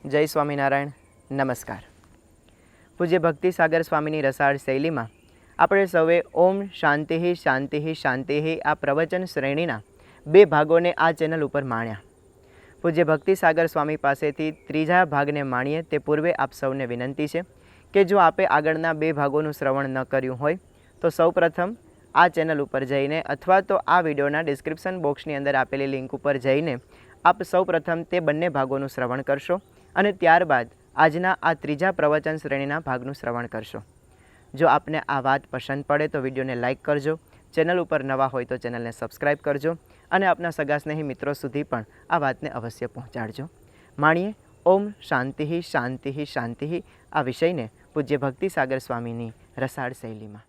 જય સ્વામિનારાયણ. નમસ્કાર. પૂજ્ય ભક્તિસાગર સ્વામીની રસાળ શૈલીમાં આપણે સૌએ ઓમ શાંતિ શાંતિ શાંતિ આ પ્રવચન શ્રેણીના 2 ભાગોને આ ચેનલ ઉપર માણ્યા. પૂજ્ય ભક્તિસાગર સ્વામી પાસેથી ત્રીજા ભાગને માણીએ તે પૂર્વે આપ સૌને વિનંતી છે કે જો આપે આગળના 2 ભાગોનું શ્રવણ ન કર્યું હોય તો સૌપ્રથમ આ ચેનલ ઉપર જઈને અથવા તો આ વિડીયોના ડિસ્ક્રિપ્શન બોક્સની અંદર આપેલી લિંક ઉપર જઈને આપ સૌપ્રથમ તે બંને ભાગોનું શ્રવણ કરશો અને ત્યારબાદ આજના આ ત્રીજા પ્રવચન શ્રેણીના ભાગનું શ્રવણ કરશો. જો આપને આ વાત પસંદ પડે તો વિડીયોને લાઇક કરજો, ચેનલ ઉપર નવા હોય તો ચેનલને સબસ્ક્રાઈબ કરજો અને આપના સગા સ્નેહી મિત્રો સુધી પણ આ વાતને અવશ્ય પહોંચાડજો. માણીએ ઓમ શાંતિ શાંતિ શાંતિ આ વિષયને પૂજ્ય ભક્તિસાગર સ્વામીની રસાળ શૈલીમાં.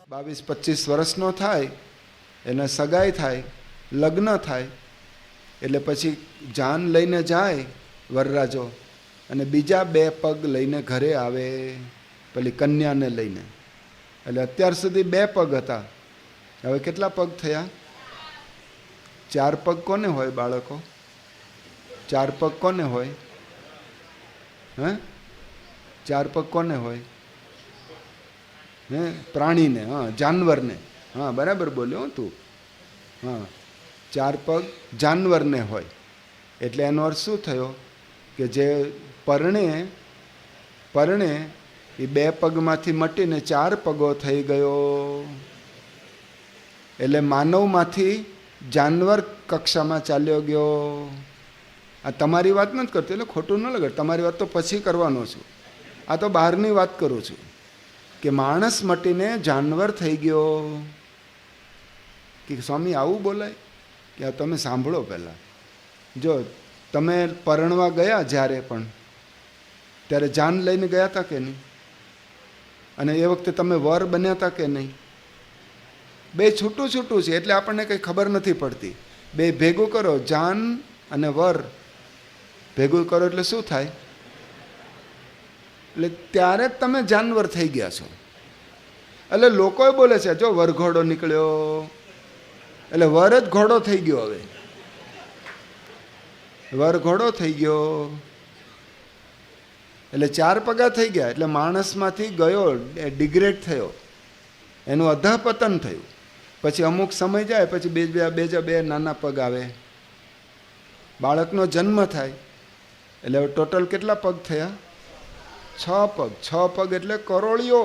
22-25 વર્ષનો થાય એને સગાઈ થાય, લગ્ન થાય એટલે પછી જાન લઈને જાય વરરાજો અને બીજા 2 પગ લઈને ઘરે આવે પેલી કન્યાને લઈને. એટલે અત્યાર સુધી 2 પગ હતા, હવે કેટલા પગ થયા? 4 પગ કોને હોય બાળકો? 4 પગ કોને હોય? 4 પગ કોને હોય? પ્રાણીને, જાનવરને. બરાબર બોલ્યો તું. 4 પગ જાનવરને હોય. એટલે એનો અર્થ શું થયો કે જે પરણે એ 2 પગમાંથી મટીને 4 પગો થઈ ગયો. એટલે માનવમાંથી જાનવર કક્ષામાં ચાલ્યો ગયો. આ તમારી વાત નથી કરતો એટલે ખોટું ન લગાડ, તમારી વાત તો પછી કરવાનો છું. આ તો બહારની વાત કરું છું કે માણસ મટીને જાનવર થઈ ગયો. કે સ્વામી આવું બોલાય? કે તમે સાંભળો પહેલાં. જો તમે પરણવા ગયા જ્યારે પણ ત્યારે જાન લઈને ગયા હતા કે નહીં? અને એ વખતે તમે વર બન્યા હતા કે નહીં? 2 છૂટું છૂટું છે એટલે આપણને કંઈ ખબર નથી પડતી. 2 ભેગું કરો, જાન અને વર ભેગું કરો એટલે શું થાય? એટલે ત્યારે જ તમે જાનવર થઈ ગયા છો. એટલે લોકો બોલે છે જો વરઘોડો નીકળ્યો એટલે વર જ ઘોડો થઈ ગયો. હવે વર ઘોડો થઈ ગયો એટલે 4 પગા થઈ ગયા. એટલે માણસમાંથી ગયો, ડિગ્રેડ થયો, એનું અધઃપતન થયું. પછી અમુક સમય જાય પછી બીજા 2 નાના પગ આવે, બાળકનો જન્મ થાય. એટલે હવે ટોટલ કેટલા પગ થયા? 6 પગ. 6 પગ એટલે કરોળીઓ.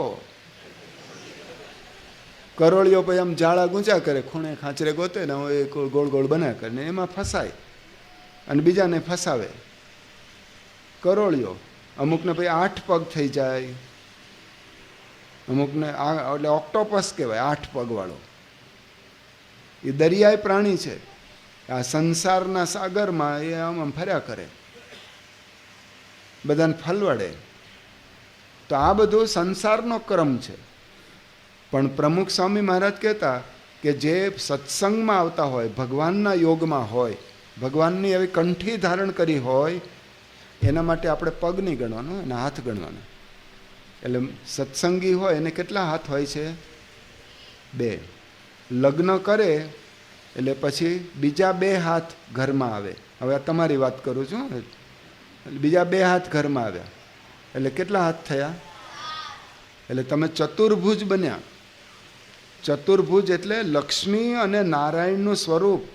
કરોળીઓ પછી આમ જાળા ગૂંચા કરે, ખૂણે ખાંચરે ગોતે ને એ ગોળ ગોળ બનાવ્યા કરે ને એમાં ફસાય અને બીજાને ફસાવે. કરોળીઓ. અમુકને પછી 8 પગ થઈ જાય, અમુકને એટલે ઓક્ટોપસ કહેવાય 8 પગવાળો. એ દરિયાઈ પ્રાણી છે. આ સંસારના સાગરમાં એ આમ ફર્યા કરે, બધાને ફલવડે. તો આ બધું સંસારનો ક્રમ છે. પણ પ્રમુખ સ્વામી મહારાજ કહેતા કે જે સત્સંગમાં આવતા હોય, ભગવાનના યોગમાં હોય, ભગવાનની એવી કંઠી ધારણ કરી હોય, એના માટે આપણે પગ નહીં ગણવાનો, એના હાથ ગણવાનો. એટલે સત્સંગી હોય એને કેટલા હાથ હોય છે? 2. લગ્ન કરે એટલે પછી બીજા 2 હાથ ઘરમાં આવે. હવે આ તમારી વાત કરું છું. બીજા 2 હાથ ઘરમાં આવ્યા એટલે કેટલા હાથ થયા? એટલે તમે ચતુર્ભુજ બન્યા. ચતુર્ભુજ એટલે લક્ષ્મી અને નારાયણનું સ્વરૂપ.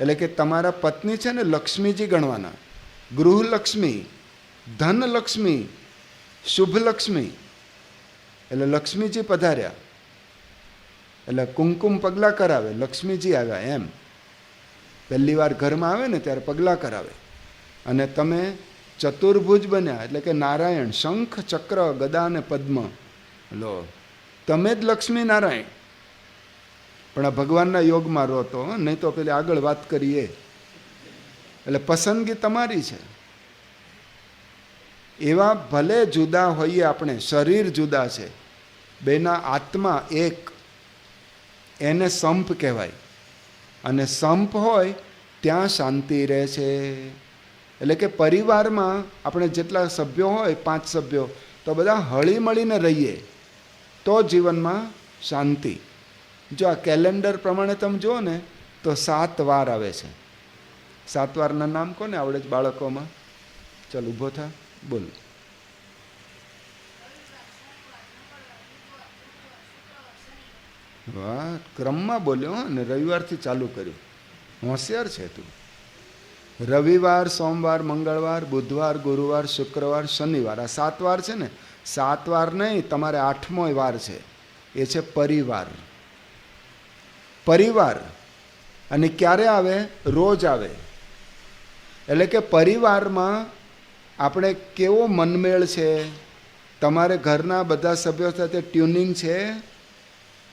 એટલે કે તમારા પત્ની છે ને લક્ષ્મીજી ગણવાના. ગૃહલક્ષ્મી, ધનલક્ષ્મી, શુભલક્ષ્મી. એટલે લક્ષ્મીજી પધાર્યા એટલે કુમકુમ પગલાં કરાવે, લક્ષ્મીજી આવ્યા એમ. પહેલી વાર ઘરમાં આવે ને ત્યારે પગલાં કરાવે. અને તમે ચતુર્ભુજ બન્યા એટલે કે નારાયણ, શંખ, ચક્ર, ગદા અને પદ્મ. લો, તમે જ લક્ષ્મી નારાયણ. પણ આ ભગવાનના યોગમાં રહો તો, નહીં તો પેલી આગળ વાત કરીએ. એટલે પસંદગી તમારી છે. એવા ભલે જુદા હોઈએ આપણે, શરીર જુદા છે, બેના આત્મા એક. એને સંપ કહેવાય. અને સંપ હોય ત્યાં શાંતિ રહે છે. એટલે કે પરિવારમાં આપણે જેટલા સભ્યો હોય, 5 સભ્યો, તો બધા હળી મળીને રહીએ તો જીવનમાં શાંતિ. જો આ કેલેન્ડર પ્રમાણે તમે જુઓ ને તો 7 વાર આવે છે. 7 વારના નામ કોને આવડે છે બાળકોમાં? ચાલ ઊભો થા, બોલ. વાહ, ક્રમમાં બોલ્યો ને રવિવારથી ચાલુ કર્યું. હોશિયાર છે તું. રવિવાર, સોમવાર, મંગળવાર, બુધવાર, ગુરુવાર, શુક્રવાર, શનિવાર, આ 7 વાર છે ને. 7 વાર નહીં, તમારે 8મો વાર છે, એ છે પરિવાર. પરિવાર. અને ક્યારે આવે? રોજ આવે. એટલે કે પરિવારમાં આપણે કેવો મનમેળ છે, તમારે ઘરના બધા સભ્યો સાથે ટ્યુનિંગ છે,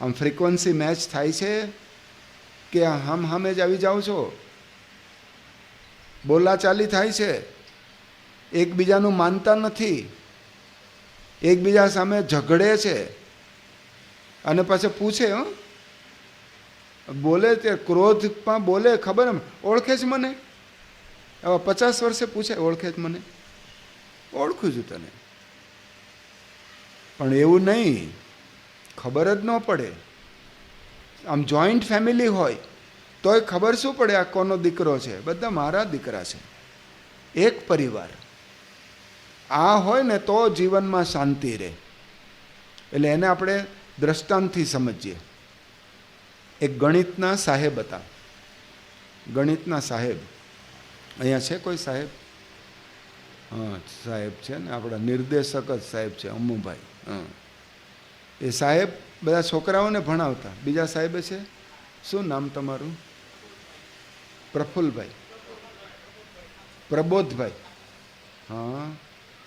આમ ફ્રીક્વન્સી મેચ થાય છે કે હમ જ આવી જાઓ છો, બોલાચાલી થાય છે, એકબીજાનું માનતા નથી, એકબીજા સામે ઝઘડે છે, અને પછી પૂછે બોલે તે ક્રોધમાં બોલે, ખબર એમ ઓળખે જ મને, હવે 50 વર્ષે પૂછે ઓળખે જ મને, ઓળખું છું તને. પણ એવું નહીં, ખબર જ ન પડે. આમ જોઈન્ટ ફેમિલી હોય તોય ખબર શું પડે આ કોનો દીકરો છે, બધા મારા દીકરા છે, એક પરિવાર. આ હોય ને તો જીવનમાં શાંતિ રહે. એટલે એને આપણે દ્રષ્ટાંતથી સમજીએ. એક ગણિતના સાહેબ હતા. ગણિતના સાહેબ અહીંયા છે કોઈ સાહેબ? હા, સાહેબ છે ને, આપણા નિર્દેશક જ સાહેબ છે, અમ્મુભાઈ. હા, એ સાહેબ બધા છોકરાઓને ભણાવતા. બીજા સાહેબે છે, શું નામ તમારું? પ્રફુલ્લભાઈ, પ્રબોધભાઈ. હા,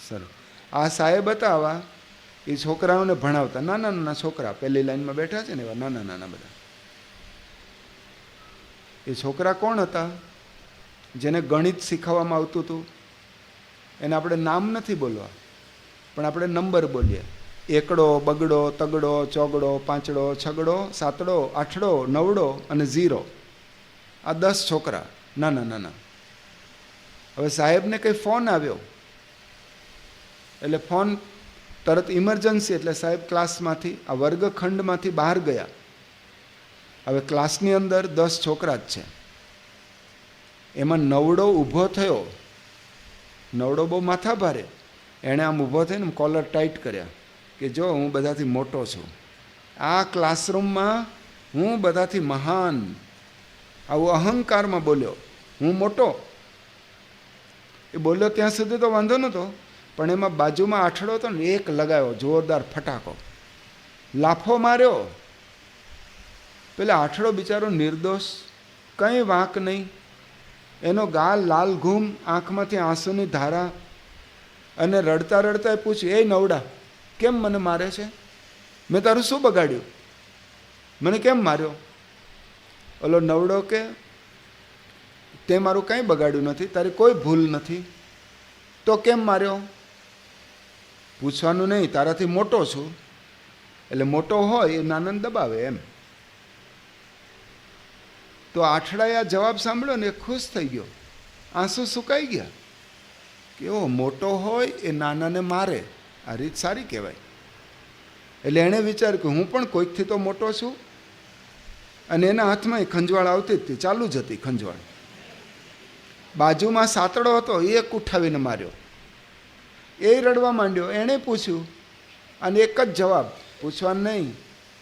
સરસ. આ સાહેબ હતા આવા, એ છોકરાઓને ભણાવતા. નાના નાના છોકરા પહેલી લાઈનમાં બેઠા છે ને એવા નાના નાના બધા. એ છોકરા કોણ હતા? જેને ગણિત શીખવવામાં આવતું હતું. એને આપણે નામ નથી બોલવા, પણ આપણે નંબર બોલીએ. એકડો, બગડો, તગડો, ચોગડો, પાંચડો, છગડો, સાતડો, આઠડો, નવડો અને 0. આ 10 છોકરા નાના નાના. હવે સાહેબને કંઈ ફોન આવ્યો, એટલે ફોન તરત ઇમરજન્સી, એટલે સાહેબ ક્લાસમાંથી, આ વર્ગખંડમાંથી બહાર ગયા. હવે ક્લાસની અંદર 10 છોકરા જ છે. એમાં નવડો ઊભો થયો. નવડો બહુ માથા ભારે. એણે આમ ઊભો થઈને કોલર ટાઈટ કર્યા કે જો હું બધાથી મોટો છું, આ ક્લાસરૂમમાં હું બધાથી મહાન. આવું અહંકારમાં બોલ્યો, હું મોટો. એ બોલ્યો ત્યાં સુધી તો વાંધો નહોતો, પણ એમાં બાજુમાં આઠડો હતો ને, એક લગાવ્યો જોરદાર ફટાકો, લાફો માર્યો. પેલા આઠડો બિચારો નિર્દોષ, કંઈ વાંક નહીં. એનો ગાલ લાલ ઘૂમ, આંખમાંથી આંસુની ધારા, અને રડતા રડતા પૂછ્યું, એ નવડા, કેમ મને મારે છે? મેં તારું શું બગાડ્યું? મને કેમ માર્યો? ઓલો નવડો કે તે મારું કંઈ બગાડ્યું નથી, તારી કોઈ ભૂલ નથી, તો કેમ માર્યો? પૂછવાનું નહીં, તારાથી મોટો છું, એટલે મોટો હોય એ નાનાને દબાવે એમ. તો આઠડાએ આ જવાબ સાંભળ્યો ને એ ખુશ થઈ ગયો, આંસુ સુકાઈ ગયા કે ઓ મોટો હોય એ નાનાને મારે, આ રીત સારી કહેવાય. એટલે એણે વિચાર્યું કે હું પણ કોઈકથી તો મોટો છું. અને એના હાથમાં ખંજવાળ આવતી જ હતી, ચાલુ જ હતી ખંજવાળ. બાજુમાં સાતડો હતો, એ ઉઠાવીને માર્યો. એ રડવા માંડ્યો. એણે પૂછ્યું, અને એક જ જવાબ, પૂછવાનું નહીં,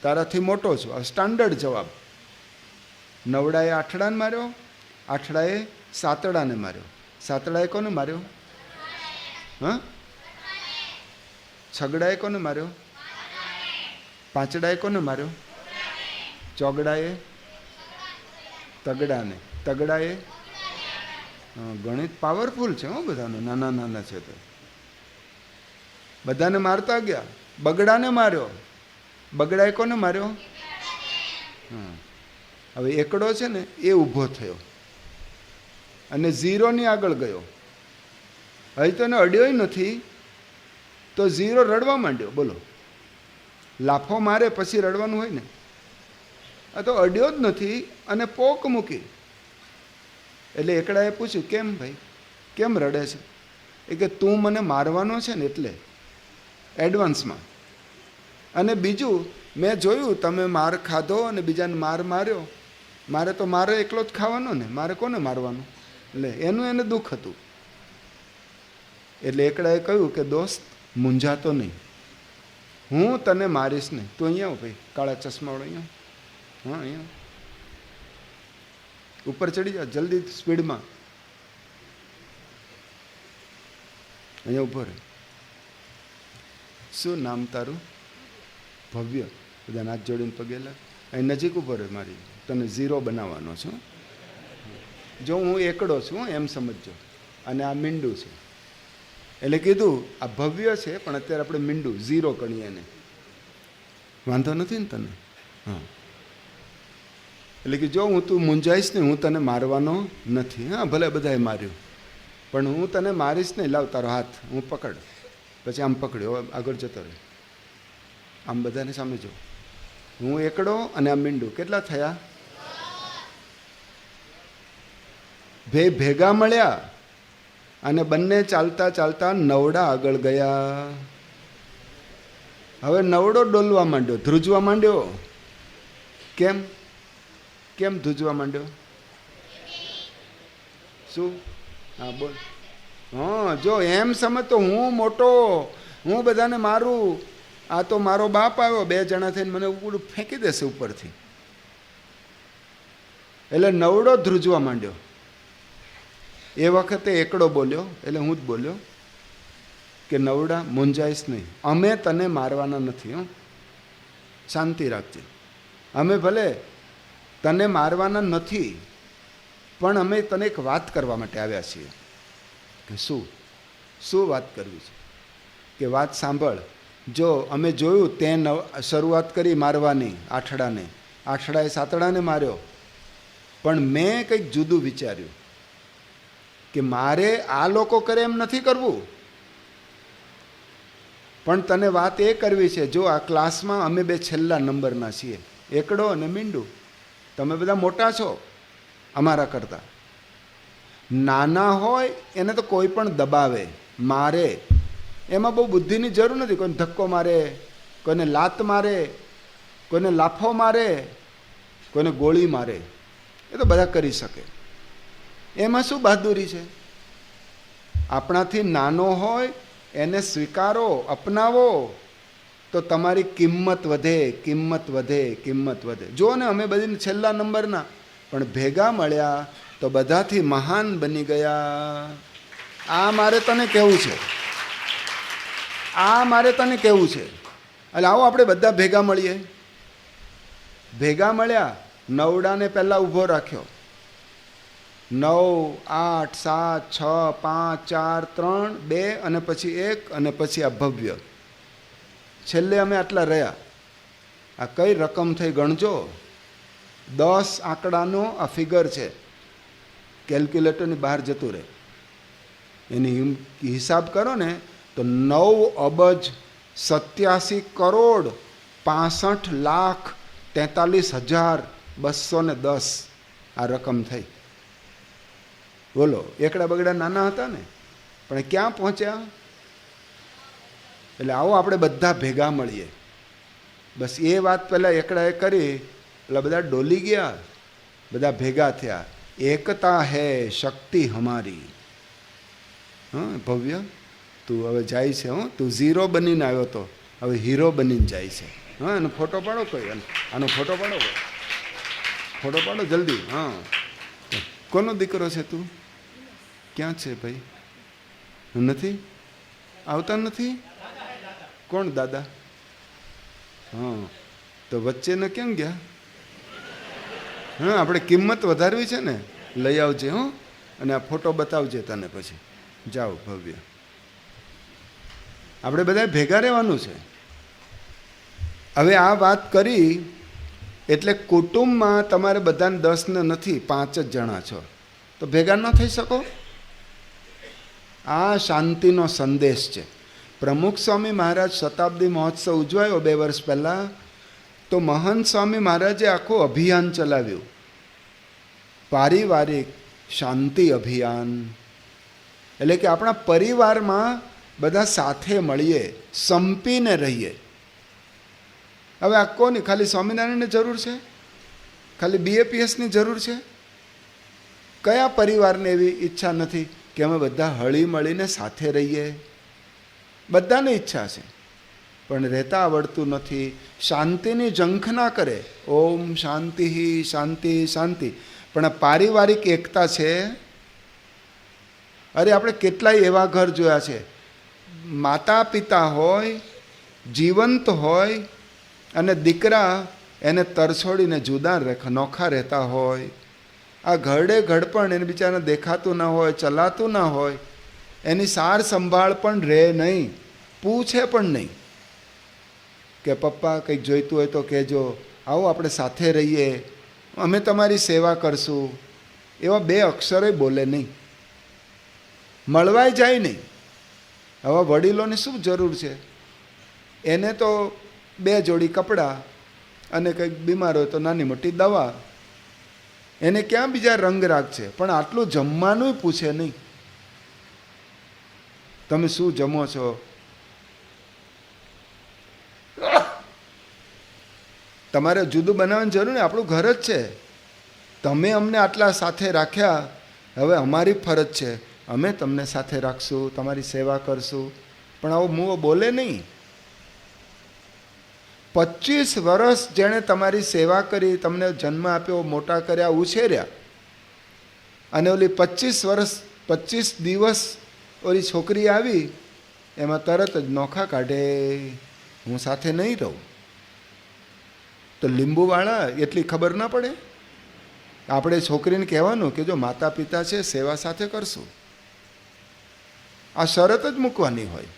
તારાથી મોટો છું, આ સ્ટાન્ડર્ડ જવાબ. નવડાએ આઠડાને માર્યો, આઠડાએ સાતડાને માર્યો. સાતડાએ કોને માર્યો? હા, છગડાએ કોને માર્યો? પાંચડાએ કોને માર્યો? ચોગડાએ તગડાને. તગડાએ ગણિત પાવરફુલ છે હો બધાનું, નાના નાના છે તો બધાને મારતા ગયા. બગડાને માર્યો. બગડાએ કોને માર્યો? હા, હવે એકડો છે ને એ ઊભો થયો અને 0ની આગળ ગયો. હજી તો એને અડ્યોય નથી, તો 0 રડવા માંડ્યો. બોલો, લાફો મારે પછી રડવાનું હોય ને? આ તો અડ્યો જ નથી અને પોક મૂકી. એટલે એકડાએ પૂછ્યું, કેમ ભાઈ, કેમ રડે છે? એ કે તું મને મારવાનો છે ને એટલે, એડવાન્સમાં. અને બીજું મેં જોયું તમે માર ખાધો અને બીજાને માર માર્યો, મારે તો મારે એકલો જ ખાવાનો ને, મારે કોને મારવાનું? એટલે એનું એને દુઃખ હતું. એટલે એકડાએ કહ્યું કે દોસ્ત મૂંઝાતો નહીં, હું તને મારીશ નહીં. તું અહીંયા આવ ભાઈ, કાળા ચશ્માવાળો અહીંયા. હા, અહીંયા ઉપર ચડી જા જલ્દી સ્પીડમાં. અહીંયા ઉભો રહે. શું નામ તારું? ભવ્ય. બધા હાથ જોડીને પગે લાગ. અહીં નજીક ઉભો રહે, મારી તને 0 બનાવવાનો છું. જો હું એકડો છું એમ સમજજો, અને આ મીંડું છે. એટલે કીધું આ ભવ્ય છે, પણ અત્યારે આપણે મીંડું 0 ગણીએ એને. વાંધો નથી ને તને? હા. એટલે કે જો હું તું મૂંઝાઈશ ને, હું તને મારવાનો નથી. હા, ભલે બધાએ માર્યું, પણ હું તને મારીશ નહીં. લાવ તારો હાથ, હું પકડ. પછી આમ પકડ્યો, આગળ જતો રહે. આમ બધાને સામે જો. હું એકડો અને આ મીંડું. કેટલા થયા? ભેગા મળ્યા અને બંને ચાલતા ચાલતા નવડા આગળ ગયા. હવે નવડો ડોલવા માંડ્યો, ધ્રુજવા માંડ્યો. કેમ કેમ ધ્રુજવા માંડ્યો? શું? હા બોલ. હા, જો એમ સમજતો હું મોટો, હું બધાને મારું. આ તો મારો બાપ આવ્યો, 2 જણા થઈને મને ઉપર ફેંકી દેશે ઉપરથી. એટલે નવડો ધ્રુજવા માંડ્યો. એ વખતે એકડો બોલ્યો, એટલે હું જ બોલ્યો કે નવડા મૂંઝાઈશ નહીં, અમે તને મારવાના નથી. હો, શાંતિ રાખજે. અમે ભલે તને મારવાના નથી, પણ અમે તને એક વાત કરવા માટે આવ્યા છીએ. કે શું વાત કરવી છે? કે વાત સાંભળ. જો અમે જોયું તે શરૂઆત કરી મારવાની આઠડાને, આઠડાએ સાતડાને માર્યો, પણ મેં કંઈક જુદું વિચાર્યું કે મારે આ લોકો કરે એમ નથી કરવું, પણ તને વાત એ કરવી છે. જો આ ક્લાસમાં અમે 2 છેલ્લા નંબરના છીએ, એકડો અને મીંડું. તમે બધા મોટા છો અમારા કરતાં. નાના હોય એને તો કોઈ પણ દબાવે, મારે, એમાં બહુ બુદ્ધિની જરૂર નથી. કોઈને ધક્કો મારે, કોઈને લાત મારે, કોઈને લાફો મારે, કોઈને ગોળી મારે, એ તો બધા કરી શકે. એમાં શું બહાદુરી છે? આપણાથી નાનો હોય એને સ્વીકારો, અપનાવો, તો તમારી કિંમત વધે, કિંમત વધે, કિંમત વધે. જો ને અમે બધી છેલ્લા નંબરના, પણ ભેગા મળ્યા તો બધાથી મહાન બની ગયા. આ મારે તને કહેવું છે, આ મારે તને કહેવું છે. એટલે આવો આપણે બધા ભેગા મળીએ. ભેગા મળ્યા, નવડાને પહેલાં ઊભો રાખ્યો. 9, 8, 7, 6, 5, 4, 3, 2 અને પછી 1 અને પછી આ ભવ્ય. છેલ્લે અમે આટલા રહ્યા. આ કઈ રકમ થઈ ગણજો. 10 આંકડાનો આ ફિગર છે, કેલ્ક્યુલેટરની બહાર જતું રહે. એની હિસાબ કરો ને તો 9,87,65,43,210 આ રકમ થઈ. બોલો, એકડા બગડા નાના હતા ને, પણ ક્યાં પહોંચ્યા? એટલે આવો આપણે બધા ભેગા મળીએ. બસ એ વાત પહેલાં એકડાએ કરી, એટલે બધા ડોલી ગયા, બધા ભેગા થયા. એકતા હૈ શક્તિ હમારી. હા ભવ્ય, તું હવે જાય છે. હું તું 0 બનીને આવ્યો તો હવે હીરો બનીને જાય છે. હા, એનો ફોટો પાડો કોઈ, આનો ફોટો પાડો, ફોટો પાડો જલ્દી. હા, કોનો દીકરો છે તું? ક્યાં છે ભાઈ? નથી આવતા? નથી? કોણ દાદા? હા, તો વચ્ચેને કેમ ગયા? હા, આપણે કિંમત વધારવી છે ને, લઈ આવજે. હો, અને આ ફોટો બતાવજે તને પછી. જાઓ ભવ્ય, આપણે બધા ભેગા રહેવાનું છે. હવે આ વાત કરી એટલે કુટુંબમાં તમારે બધાને 10 ને નથી, 5 જ જણા છો, તો ભેગા ન થઈ શકો. આ શાંતિનો સંદેશ છે. પ્રમુખ સ્વામી મહારાજ શતાબ્દી મહોત્સવ ઉજવાયો 2 વર્ષ પહેલાં, તો મહંત સ્વામી મહારાજે આખું અભિયાન ચલાવ્યું, પારિવારિક શાંતિ અભિયાન. એટલે કે આપણા પરિવારમાં બધા સાથે મળીએ, સંપીને રહીએ. હવે આ કોની ખાલી સ્વામિનારાયણની જરૂર છે? ખાલી BAPSની જરૂર છે? કયા પરિવારને એવી ઈચ્છા નથી કે અમે બધા હળી મળીને સાથે રહીએ. બધાને ઈચ્છા છે, પણ રહેતા આવડતું નથી. શાંતિની ઝંખના કરે, ઓમ શાંતિ શાંતિ શાંતિ, પણ આ પારિવારિક એકતા છે. અરે આપણે કેટલાય એવા ઘર જોયા છે, માતા પિતા હોય, જીવંત હોય, અને દીકરા એને તરછોડીને જુદા નોખા રહેતા હોય. આ ઘરડે ઘડપણ એને બિચારાને દેખાતું ના હોય, ચલાતું ના હોય, એની સાર સંભાળ પણ રહે નહીં, પૂછે પણ નહીં કે પપ્પા કંઈક જોઈતું હોય તો કહેજો, આવો આપણે સાથે રહીએ, અમે તમારી સેવા કરશું. એવા બે અક્ષરે બોલે નહીં, મળવાય જાય નહીં. હવે વડીલોની શું જરૂર છે? એને તો 2 જોડી કપડાં અને કંઈક બીમાર હોય તો નાની મોટી દવા, એને ક્યાં બીજા રંગ રાગ છે? પણ આટલું જમવાનું પૂછે નહીં, તમે શું જમો છો? તમારે જુદું બનાવવાની જરૂર નહીં, આપણું ઘર જ છે. તમે અમને આટલા સાથે રાખ્યા, હવે અમારી ફરજ છે, અમે તમને સાથે રાખશું, તમારી સેવા કરશું. પણ આવો મુઓ બોલે નહીં. 25 વર્ષ જેણે તમારી સેવા કરી, તમને જન્મ આપ્યો, મોટા કર્યા, ઉછેર્યા, અને ઓલી 25 દિવસ ઓલી છોકરી આવી, એમાં તરત જ નોખા કાઢે, હું સાથે નહીં રહું. તો લીંબુવાળા એટલી ખબર ના પડે? આપણે છોકરીને કહેવાનું કે જો માતા પિતા છે, સેવા સાથે કરશું. આ શરત જ મૂકવાની હોય.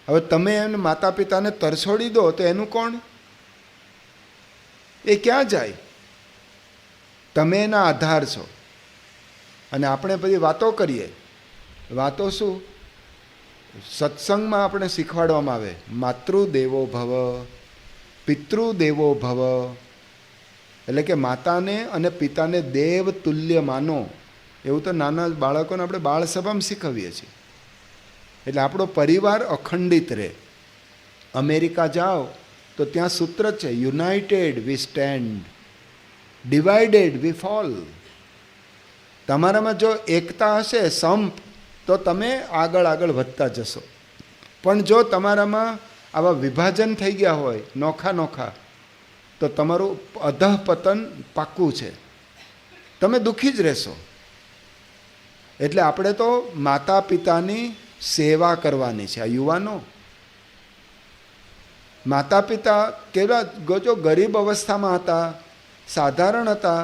હવે તમે એને માતા પિતાને તરછોડી દો તો એનું કોણ? એ ક્યાં જાય? તમે એના આધાર છો. અને આપણે બધી વાતો કરીએ. વાતો શું? સત્સંગમાં આપણે શીખવાડવામાં આવે, માતૃદેવો ભવ, પિતૃદેવો ભવ, એટલે કે માતાને અને પિતાને દેવ તુલ્ય માનો. એવું તો નાના બાળકોને આપણે બાળસભામાં શીખવીએ છીએ. એટલે આપણો પરિવાર અખંડિત રહે. અમેરિકા જાઓ તો ત્યાં સૂત્ર છે, united we stand, divided we fall. તમારામાં જો એકતા હશે, સંપ, તો તમે આગળ આગળ વધતા જશો. પણ જો તમારામાં આવા વિભાજન થઈ ગયા હોય, નોખા નોખા, તો તમારું અધઃપતન પાક્કું છે, તમે દુઃખી જ રહેશો. એટલે આપણે તો માતા પિતાની સેવા કરવાની છે. આ યુવાનો, માતા પિતા કેવા જો ગરીબ અવસ્થામાં હતા, સાધારણ હતા,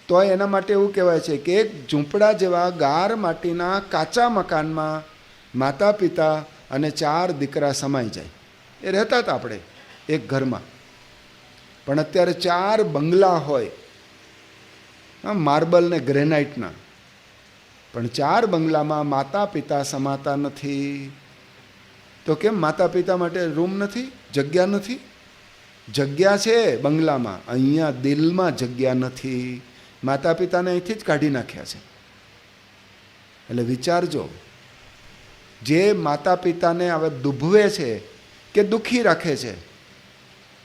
તો એના માટે એવું કહેવાય છે કે એક ઝૂંપડા જેવા ગાર માટીના કાચા મકાનમાં માતા પિતા અને 4 દીકરા સમાઈ જાય. એ રહેતા હતા આપણે એક ઘરમાં. પણ અત્યારે 4 બંગલા હોય, માર્બલ ને ગ્રેનાઇટના, પણ 4 બંગલામાં માતા પિતા સમાતા નથી. તો કેમ? માતા પિતા માટે રૂમ નથી, જગ્યા નથી? જગ્યા છે બંગલામાં, અહીંયા દિલમાં જગ્યા નથી. માતા પિતાને અહીંથી જ કાઢી નાખ્યા છે. એટલે વિચારજો, જે માતા પિતાને હવે દુભવે છે કે દુઃખી રાખે છે,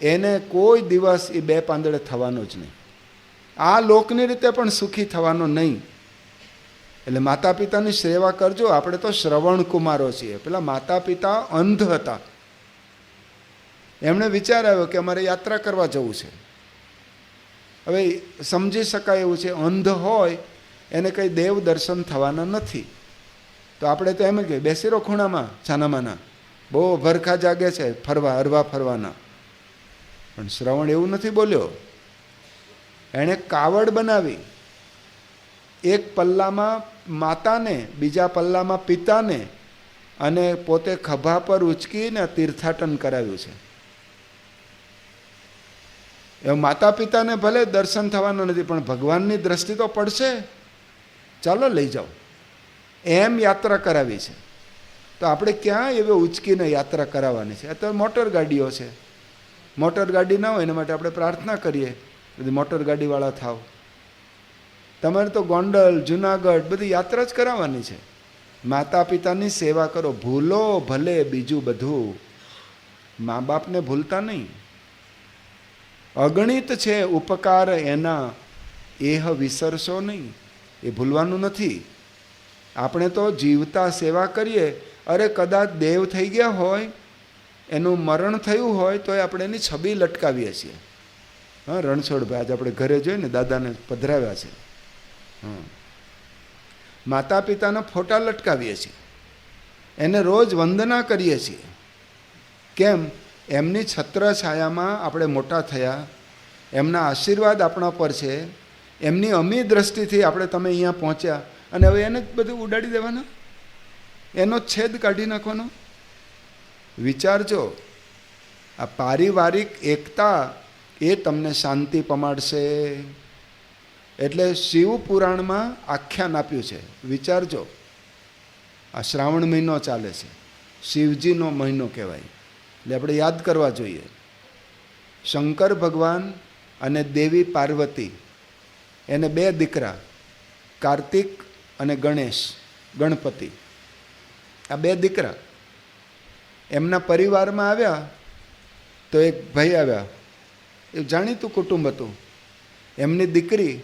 એને કોઈ દિવસ એ 2 પાંદડે થવાનો જ નહીં. આ લોકની રીતે પણ સુખી થવાનો નહીં. એટલે માતા પિતાની સેવા કરજો. આપણે તો શ્રવણ કુમારો છીએ. પેલા માતા પિતા અંધ હતા, એમણે વિચાર આવ્યો કે અમારે યાત્રા કરવા જવું છે. હવે સમજી શકાય એવું છે, અંધ હોય એને કંઈ દેવ દર્શન થવાના નથી. તો આપણે તો એમ જ કહીએ, બેસી રહો ખૂણામાં છાનામાના, બહુ ભરખા જાગે છે હરવા ફરવાના. પણ શ્રવણ એવું નથી બોલ્યો. એણે કાવડ બનાવી, એક પલ્લામાં માતાને, બીજા પલ્લામાં પિતાને, અને પોતે ખભા પર ઉચકીને તીર્થાટન કરાવ્યું છે. એ માતા પિતાને ભલે દર્શન થવાનું નથી, પણ ભગવાનની દ્રષ્ટિ તો પડશે, ચાલો લઈ જાઓ, એમ યાત્રા કરાવી છે. તો આપણે ક્યાં એવી ઉચકીને યાત્રા કરાવવાની છે? અત્યારે મોટર ગાડીઓ છે. મોટર ગાડી ના હોય એના માટે આપણે પ્રાર્થના કરીએ, બધી મોટર ગાડીવાળા થાવ. તમારે તો ગોંડલ, જુનાગઢ બધી યાત્રા જ કરાવવાની છે. માતા પિતાની સેવા કરો. ભૂલો ભલે બીજું બધું, મા બાપને ભૂલતા નહીં. અગણિત છે ઉપકાર એના, એહ વિસરશો નહીં. એ ભૂલવાનું નથી. આપણે તો જીવતા સેવા કરીએ, અરે કદાચ દેવ થઈ ગયા હોય, એનું મરણ થયું હોય તોય આપણે એની છબી લટકાવીએ છીએ. હા, રણછોડભાઈ આજે આપણે ઘરે જોઈને દાદાને પધરાવ્યા છે. માતા પિતાના ફોટા લટકાવીએ છીએ, એને રોજ વંદના કરીએ છીએ. કેમ? એમની છત્રછાયામાં આપણે મોટા થયા, એમના આશીર્વાદ આપણા પર છે, એમની અમી દ્રષ્ટિથી આપણે તમે અહીંયા પહોંચ્યા, અને હવે એને જ બધું ઉડાડી દેવાના, એનો છેદ કાઢી નાખવાનો. વિચારજો, આ પારિવારિક એકતા એ તમને શાંતિ પમાડશે. એટલે શિવ પુરાણમાં આખ્યાન આપ્યું છે. વિચારજો, આ શ્રાવણ મહિનો ચાલે છે, શિવજીનો મહિનો કહેવાય, એટલે આપણે યાદ કરવા જોઈએ. શંકર ભગવાન અને દેવી પાર્વતી, એને 2 દીકરા, કાર્તિક અને ગણેશ, ગણપતિ, આ 2 દીકરા એમના પરિવારમાં આવ્યા. તો એક ભાઈ આવ્યા, એ જાણીતું કુટુંબ હતું, એમની દીકરી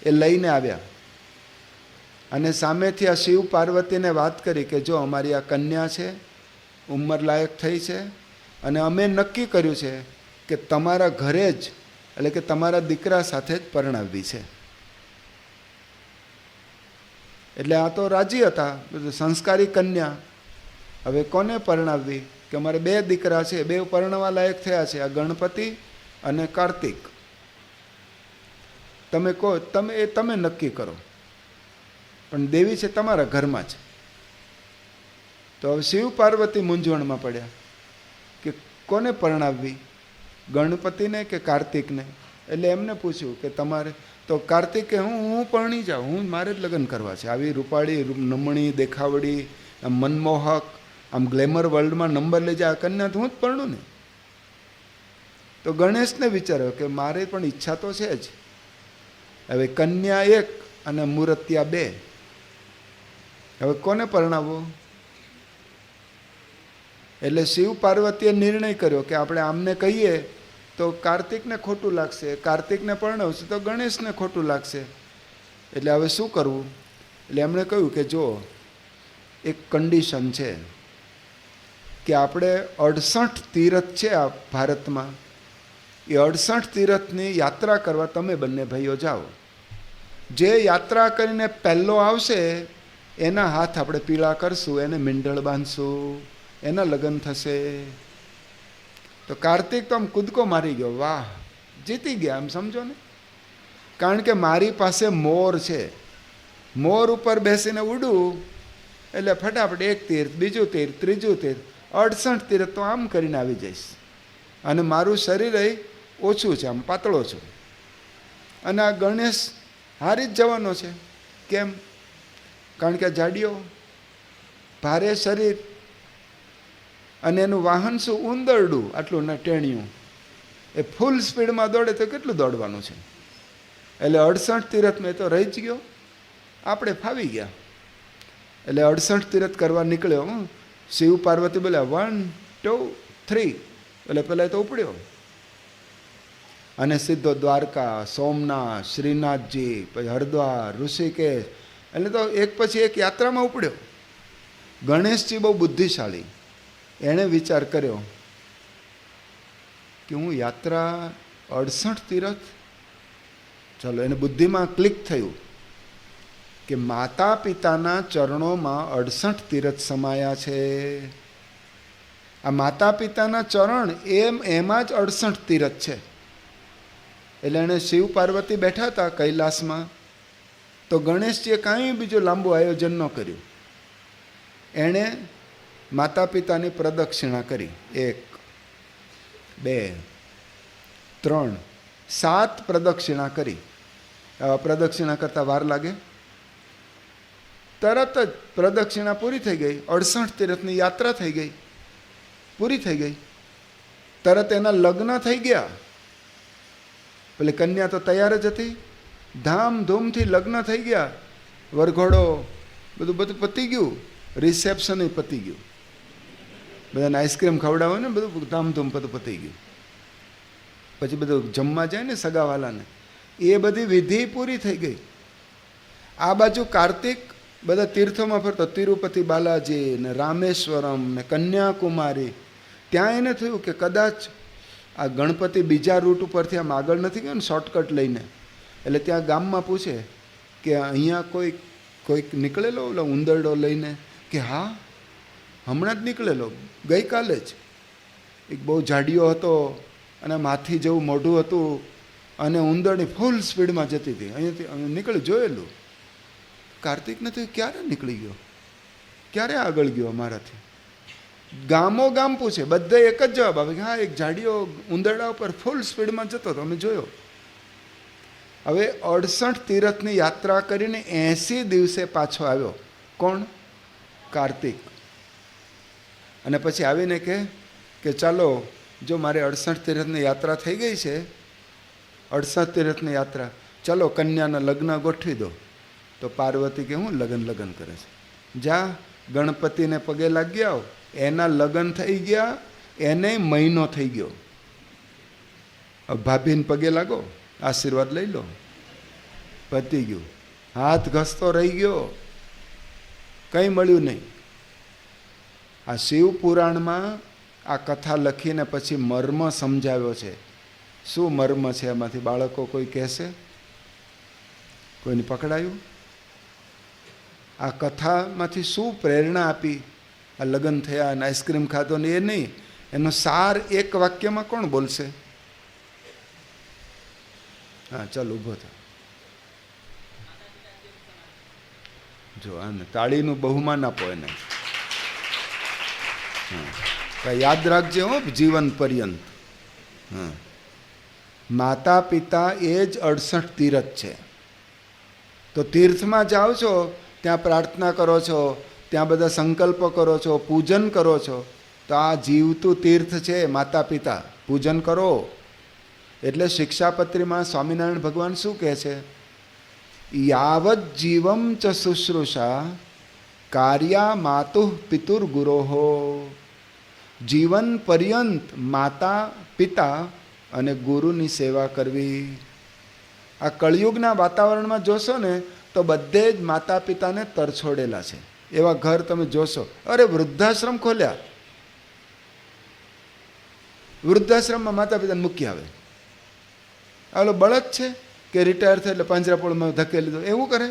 એ લઈને આવ્યા અને સામેથી આ શિવ પાર્વતીને વાત કરી કે જો અમારી આ કન્યા છે, ઉંમર લાયક થઈ છે, અને અમે નક્કી કર્યું છે કે તમારા ઘરે જ, એટલે કે તમારા દીકરા સાથે જ પરણાવવી છે. એટલે આ તો રાજી હતા, સંસ્કારી કન્યા. હવે કોને પરણાવવી? કે અમારે 2 દીકરા છે, 2 પરણવા લાયક થયા છે, આ ગણપતિ અને કાર્તિક. તમે કહો, તમે નક્કી કરો, પણ દેવી છે તમારા ઘરમાં જ. તો હવે શિવ પાર્વતી મૂંઝવણમાં પડ્યા કે કોને પરણાવવી, ગણપતિને કે કાર્તિકને? એટલે એમને પૂછ્યું કે તમારે તો કાર્તિકે હું પરણી જાઉં, મારે જ લગ્ન કરવા છે. આવી રૂપાળી, નમણી, દેખાવડી, આમ મનમોહક, આમ ગ્લેમર વર્લ્ડમાં નંબર લઈ જાય આ કન્યા તો હું જ પરણું ને. તો ગણેશને વિચાર્યો કે મારે પણ ઈચ્છા તો છે જ. હવે કન્યા 1 અને મૂર્તિયા 2, હવે કોને પરણાવવો? એટલે શિવ પાર્વતીએ નિર્ણય કર્યો કે આપણે આમને કહીએ તો કાર્તિકને ખોટું લાગશે, કાર્તિકને પરણાવશે તો ગણેશને ખોટું લાગશે. એટલે હવે શું કરવું? એટલે એમણે કહ્યું કે જો એક કન્ડિશન છે કે આપણે 68 તીર્થ છે આ ભારતમાં, એ 68 તીર્થની યાત્રા કરવા તમે બંને ભાઈઓ જાઓ. જે યાત્રા કરીને પહેલો આવશે એના હાથ આપણે પીળા કરશું, એને મીંઢળ બાંધશું, એના લગ્ન થશે. તો કાર્તિક તો આમ કૂદકો મારી ગયો, વાહ, જીતી ગયા આમ સમજો ને. કારણ કે મારી પાસે મોર છે, મોર ઉપર બેસીને ઉડું એટલે ફટાફટ 1 તીર્થ, બીજું તીર્થ, ત્રીજું તીર્થ, 68 તીર્થ તો આમ કરીને આવી જઈશ. અને મારું શરીર ઓછું છે, આમ પાતળો છું. અને આ ગણેશ હારી જ જવાનો છે. કેમ? કારણ કે જાડીઓ, ભારે શરીર, અને એનું વાહન શું? ઉંદરડું, આટલું ટેણિયું. એ ફૂલ સ્પીડમાં દોડે તો કેટલું દોડવાનું છે? એટલે 68 તીર્થમાં તો રહી જ ગયો, આપણે ફાવી ગયા. એટલે 68 તીર્થ કરવા નીકળ્યો. શિવ પાર્વતી બોલ્યા 1 2 3, એટલે પેલા તો ઉપડ્યો અને સીધો દ્વારકા, સોમનાથ, શ્રીનાથજી, પછી હરિદ્વાર, ઋષિકેશ, એટલે તો એક પછી એક યાત્રામાં ઉપડ્યો. ગણેશજી બહુ બુદ્ધિશાળી, એણે વિચાર કર્યો કે હું યાત્રા 68 તીર્થ, ચાલો એને બુદ્ધિમાં ક્લિક થયું કે માતા પિતાના ચરણોમાં 68 તીર્થ સમાયા છે. આ માતા પિતાના ચરણ એમાં જ 68 તીર્થ છે. એટલે એણે શિવ પાર્વતી બેઠા હતા કૈલાસમાં, તો ગણેશજીએ કાંઈ બીજું લાંબુ આયોજન ન કર્યું. એણે માતા પિતાની પ્રદક્ષિણા કરી. 1 2 3 7 પ્રદક્ષિણા કરી. પ્રદક્ષિણા કરતાં વાર લાગે? તરત જ પ્રદક્ષિણા પૂરી થઈ ગઈ. 68 તીર્થની યાત્રા થઈ ગઈ, પૂરી થઈ ગઈ. તરત એના લગ્ન થઈ ગયા. પેલી કન્યા તો તૈયાર જ હતી, ધામધૂમથી લગ્ન થઈ ગયા. વરઘોડો બધું પતી ગયું, રિસેપ્શન પતી ગયું, બધાને આઈસ્ક્રીમ ખવડાવો ને બધું ધામધૂમ બધું પતી ગયું. પછી બધું જમવા જાય ને સગાવાલાને, એ બધી વિધિ પૂરી થઈ ગઈ. આ બાજુ કાર્તિક બધા તીર્થોમાં ફરતો, તિરુપતિ બાલાજી ને રામેશ્વરમ ને કન્યાકુમારી. ત્યાં એને થયું કે કદાચ આ ગણપતિ બીજા રૂટ ઉપરથી આમ આગળ નથી ગયો ને શોર્ટકટ લઈને, એટલે ત્યાં ગામમાં પૂછે કે અહીંયા કોઈક નીકળેલો ઓલો ઉંદરડો લઈને? કે હા, હમણાં જ નીકળેલો, ગઈકાલે જ. એક બહુ જાડિયો હતો અને માથી જેવું મોઢું હતું અને ઉંદરની ફૂલ સ્પીડમાં જતી હતી. અહીંયાથી નીકળી જોયેલું. કાર્તિકને તો ક્યારે નીકળી ગયો, ક્યારે આગળ ગયો અમારાથી? ગામો ગામ પૂછે, બધે એક જ જવાબ આવે કે હા, એક જાડિયો ઉંદરડા ઉપર ફૂલ સ્પીડમાં જતો હતો, અમે જોયો. હવે 68 તીરથની યાત્રા કરીને 80 દિવસે પાછો આવ્યો. કોણ? કાર્તિક. અને પછી આવીને કે ચાલો, જો મારે 68 તીરથની યાત્રા થઈ ગઈ છે, 68 તીરથની યાત્રા, ચાલો કન્યાના લગ્ન ગોઠવી દો. તો પાર્વતી કે હું લગ્ન કરે છે? જા ગણપતિને પગે લાગી આવ. એના લગ્ન થઈ ગયા, એને મહિનો થઈ ગયો. ભાભીને પગે લાગો, આશીર્વાદ લઈ લો, પતી ગયું. હાથ ઘસતો રહી ગયો, કંઈ મળ્યું નહીં. આ શિવ પુરાણમાં આ કથા લખીને પછી મર્મ સમજાવ્યો છે. શું મર્મ છે એમાંથી? બાળકો કોઈ કહેશે? કોઈને પકડાયું? આ કથામાંથી શું પ્રેરણા આપી? આ લગ્ન થયા અને આઈસ્ક્રીમ ખાધો ને એ નહીં, એનો સાર એક વાક્યમાં કોણ બોલશે? હા, ચાલ ઊભો થા. જો આને તાળીનું બહુમાન આપો એને. યાદ રાખજે હો, જીવન પર્યંત. હા, માતા પિતા એ જ 68 તીરથ છે. તો તીર્થમાં જાઓ છો, ત્યાં પ્રાર્થના કરો છો, ત્યાં બધા સંકલ્પ કરો છો, પૂજન કરો છો, તો આ જીવતું તીર્થ છે માતા પિતા, પૂજન કરો. એટલે શિક્ષાપત્રીમાં સ્વામિનારાયણ ભગવાન શું કહે છે? યાવત જીવમ ચ શુશ્રૂષા કાર્યા માતુઃ પિતુર ગુરોહો. જીવન પર્યંત માતા પિતા અને ગુરુની સેવા કરવી. આ કળિયુગના વાતાવરણમાં જોશો ને તો બધે જ માતા પિતાને તરછોડેલા છે. એવા ઘર તમે જોશો. અરે વૃદ્ધાશ્રમ ખોલ્યા, વૃદ્ધાશ્રમમાં માતા પિતાને મૂકી આવે. આલો બળદ છે કે રિટાયર થાય એટલે પાંજરાપોળમાં ધકેલી દો, એવું કરે?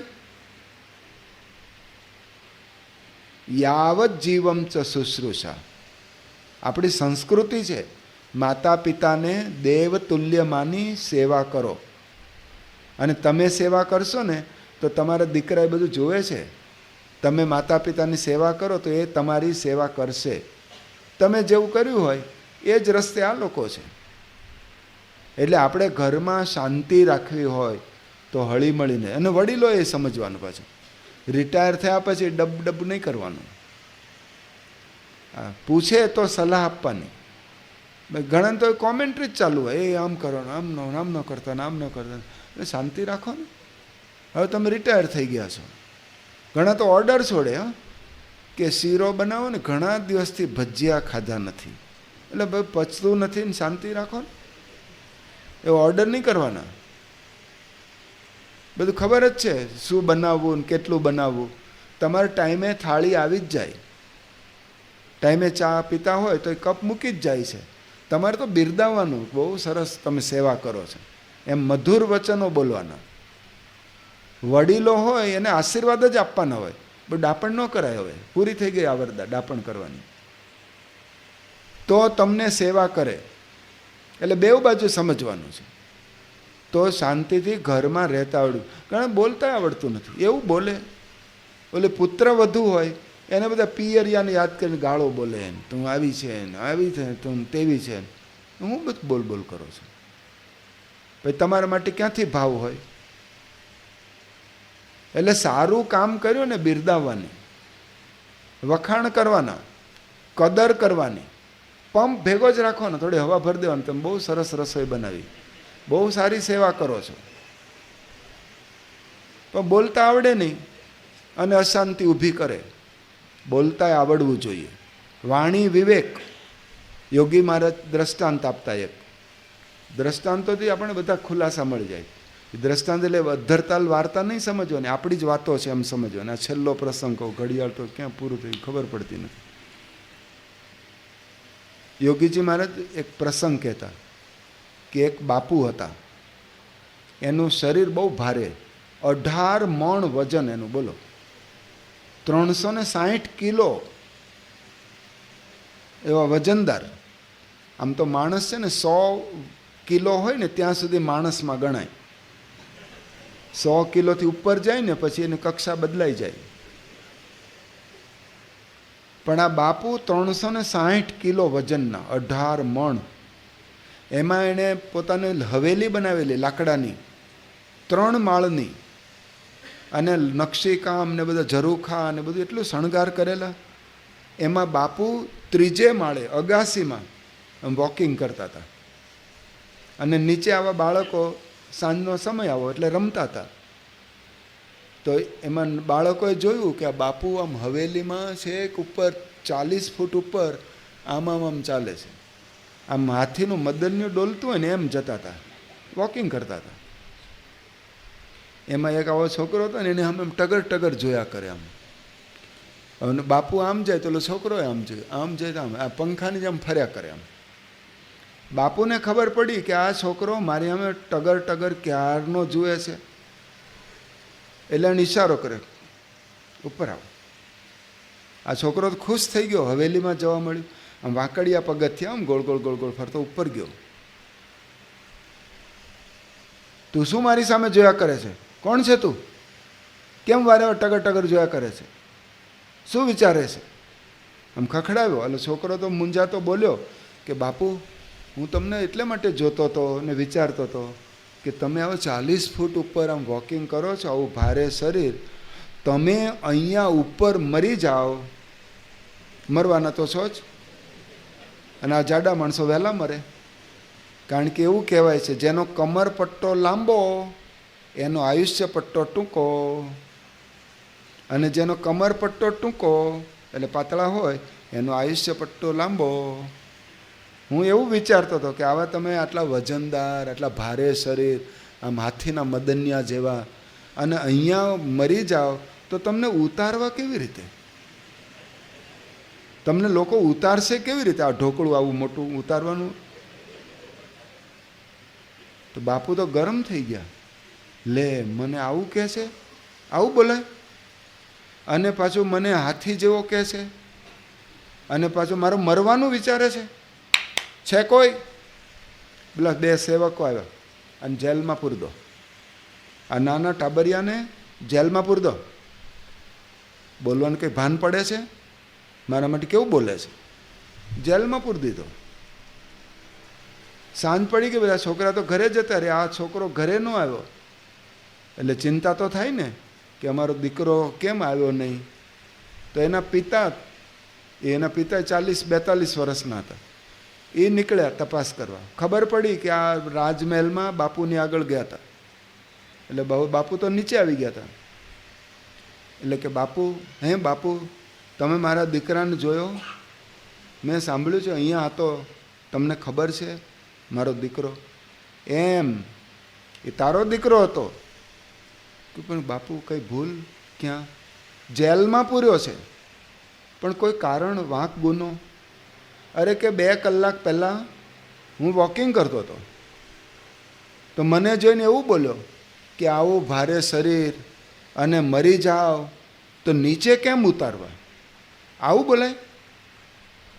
યાવત જીવમ ચ શુશ્રૂષા. આપણી સંસ્કૃતિ છે, માતા પિતાને દેવતુલ્ય માની સેવા કરો. અને તમે સેવા કરશો ને તો તમારા દીકરા એ બધું જોવે છે. તમે માતા પિતાની સેવા કરો તો એ તમારી સેવા કરશે. તમે જેવું કર્યું હોય એ જ રસ્તે આ લોકો છે. એટલે આપણે ઘરમાં શાંતિ રાખવી હોય તો હળી મળીને, અને વડીલોએ સમજવાનું. પાછું રિટાયર થયા પછી ડબ નહીં કરવાનું. પૂછે તો સલાહ આપવાની. ઘણા તો કોમેન્ટ્રી જ ચાલુ હોય, એ આમ કરવાનું, આમ ન કરતા, આમ ન કરતા. શાંતિ રાખો ને. હવે તમે રિટાયર થઈ ગયા છો. ઘણા તો ઓર્ડર છોડે, હા, કે શીરો બનાવો ને, ઘણા દિવસથી ભજીયા ખાધા નથી, એટલે ભાઈ પચતું નથી ને શાંતિ રાખો ને. એવો ઓર્ડર નહીં કરવાના. બધું ખબર જ છે શું બનાવવું ને કેટલું બનાવવું. તમારે ટાઈમે થાળી આવી જ જાય. ટાઈમે ચા પીતા હોય તો એ કપ મૂકી જ જાય છે. તમારે તો બિરદાવવાનું, બહુ સરસ તમે સેવા કરો છો, એમ મધુર વચનો બોલવાના. વડીલો હોય એને આશીર્વાદ જ આપવાના હોય, પણ ડાપણ ન કરાય. હવે પૂરી થઈ ગઈ આવરદા ડાપણ કરવાની. તો તમને સેવા કરે. એટલે બેઉ બાજુ સમજવાનું છે. તો શાંતિથી ઘરમાં રહેતા આવડ્યું. ઘણા બોલતા આવડતું નથી, એવું બોલે. ઓલે પુત્ર વધુ હોય એને બધા પિયરિયાને યાદ કરીને ગાળો બોલે, તું આવી છે ને આવી છે, તું તેવી છે. હું બધું બોલ કરો છું. ભાઈ તમારા માટે ક્યાંથી ભાવ હોય? એટલે સારું કામ કર્યું ને બિરદાવવાની, વખાણ કરવાના, કદર કરવાની. પંપ ભેગો જ રાખવાનો, થોડી હવા ભરી દેવાની. તમે બહુ સરસ રસોઈ બનાવી, બહુ સારી સેવા કરો છો, પણ બોલતા આવડે નહીં અને અશાંતિ ઊભી કરે. બોલતા આવડવું જોઈએ. વાણી વિવેક. યોગી મહારાજ દ્રષ્ટાંત આપતા, એક દ્રષ્ટાંતોથી આપણે બધા ખુલાસા મળી જાય. એ દ્રષ્ટાંત એટલે અધ્ધરતાલ વાર્તા નહીં સમજવાની, આપણી જ વાતો છે એમ સમજવાની. આ છેલ્લો પ્રસંગ કહું, ઘડિયાળ તો ક્યાં પૂરું થયું ખબર પડતી નથી. યોગીજી મહારાજ એક પ્રસંગ કહેતા કે એક બાપુ હતા, એનું શરીર બહુ ભારે, 18 મણ વજન એનું, બોલો 360 કિલો એવા વજનદાર. આમ તો માણસ છે ને 100 કિલો હોય ને ત્યાં સુધી માણસમાં ગણાય. 100 કિલોથી ઉપર જાય ને પછી એની કક્ષા બદલાઈ જાય. પણ આ બાપુ 360 કિલો વજનના, 18 મણ. એમાં એણે પોતાની હવેલી બનાવેલી લાકડાની, 3 માળની, અને નકશીકામ ને બધા ઝરૂખા ને બધું એટલું શણગાર કરેલા. એમાં બાપુ 3જે માળે અગાસીમાં વોકિંગ કરતા હતા, અને નીચે આવા બાળકો સાંજનો સમય આવો એટલે રમતા હતા. તો એમાં બાળકોએ જોયું કે આ બાપુ આમ હવેલીમાં છેક ઉપર 40 ફૂટ ઉપર આમ ચાલે છે, આમ હાથીનું મદન્યું ડોલતું હોય ને એમ જતા હતા, વોકિંગ કરતા હતા. એમાં એક આવો છોકરો હતો ને એને આમ ટગર જોયા કરે આમ. અને બાપુ આમ જાય તો છોકરો આમ જાય, આમ જાય તો આમ આ પંખાની જેમ ફર્યા કરે આમ. બાપુને ખબર પડી કે આ છોકરો મારી સામે ટગર ક્યારનો જુએ છે. એટલે એને ઈશારો કરે, ઉપર આવો. આ છોકરો તો ખુશ થઈ ગયો, હવેલીમાં જવા મળ્યું. આમ વાંકડિયા પગથિયા આમ ગોળ ગોળ ફરતો ઉપર ગયો. તું શું મારી સામે જોયા કરે છે? કોણ છે તું? કેમ વારે ટગર જોયા કરે છે? શું વિચારે છે? આમ ખખડાવ્યો. એટલે છોકરો તો મૂંઝાતો બોલ્યો કે બાપુ, હું તમને એટલે માટે જોતો હતો ને વિચારતો હતો કે તમે આવો 40 ફૂટ ઉપર આમ વોકિંગ કરો છો, આવું ભારે શરીર, તમે અહીંયા ઉપર મરી જાઓ, મરવાના તો છો જ, અને આ જાડા માણસો વહેલા મરે. કારણ કે એવું કહેવાય છે, જેનો કમર પટ્ટો લાંબો એનો આયુષ્ય પટ્ટો ટૂંકો, અને જેનો કમર પટ્ટો ટૂંકો એટલે પાતળા હોય એનો આયુષ્ય પટ્ટો લાંબો. હું એવું વિચારતો હતો કે આવા તમે આટલા વજનદાર, આટલા ભારે શરીર, આમ હાથીના મદન્યા જેવા, અને અહીંયા મરી જાઓ તો તમને ઉતારવા કેવી રીતે? તમને લોકો ઉતારશે કેવી રીતે? આ ઢોકળું આવું મોટું ઉતારવાનું? તો બાપુ તો ગરમ થઈ ગયા. લે, મને આવું કહે છે, આવું બોલાય, અને પાછું મને હાથી જેવો કહે છે, અને પાછું મારું મરવાનું વિચારે છે. છે કોઈ? પેલા 2 સેવકો આવ્યા અને જેલમાં પૂરી દો. આ નાના ટાબરિયાને જેલમાં પૂરી દો. બોલવાનું કંઈ ભાન પડે છે? મારા માટે કેવું બોલે છે? જેલમાં પૂરી દીધો. સાંજ પડી ગઈ, બધા છોકરા તો ઘરે જતા રહ્યા. આ છોકરો ઘરે ન આવ્યો એટલે ચિંતા તો થાય ને કે અમારો દીકરો કેમ આવ્યો નહીં. તો એના પિતા 40-42 વર્ષના હતા. એ નીકળ્યા તપાસ કરવા. ખબર પડી કે આ રાજમહેલમાં બાપુની આગળ ગયા હતા. એટલે બાપુ તો નીચે આવી ગયા હતા. એટલે કે બાપુ, હે બાપુ, તમે મારા દીકરાને જોયો? મેં સાંભળ્યું છે અહીંયા હતો, તમને ખબર છે મારો દીકરો? એમ, એ તારો દીકરો હતો? પણ બાપુ કંઈ ભૂલ ક્યાં? જેલમાં પૂર્યો છે, પણ કોઈ કારણ, વાંક, ગુનો? અરે કે 2 કલાક પહેલાં હું વોકિંગ કરતો હતો તો મને જોઈને એવું બોલ્યો કે આવું ભારે શરીર અને મરી જાઓ તો નીચે કેમ ઉતારવા? આવું બોલાય?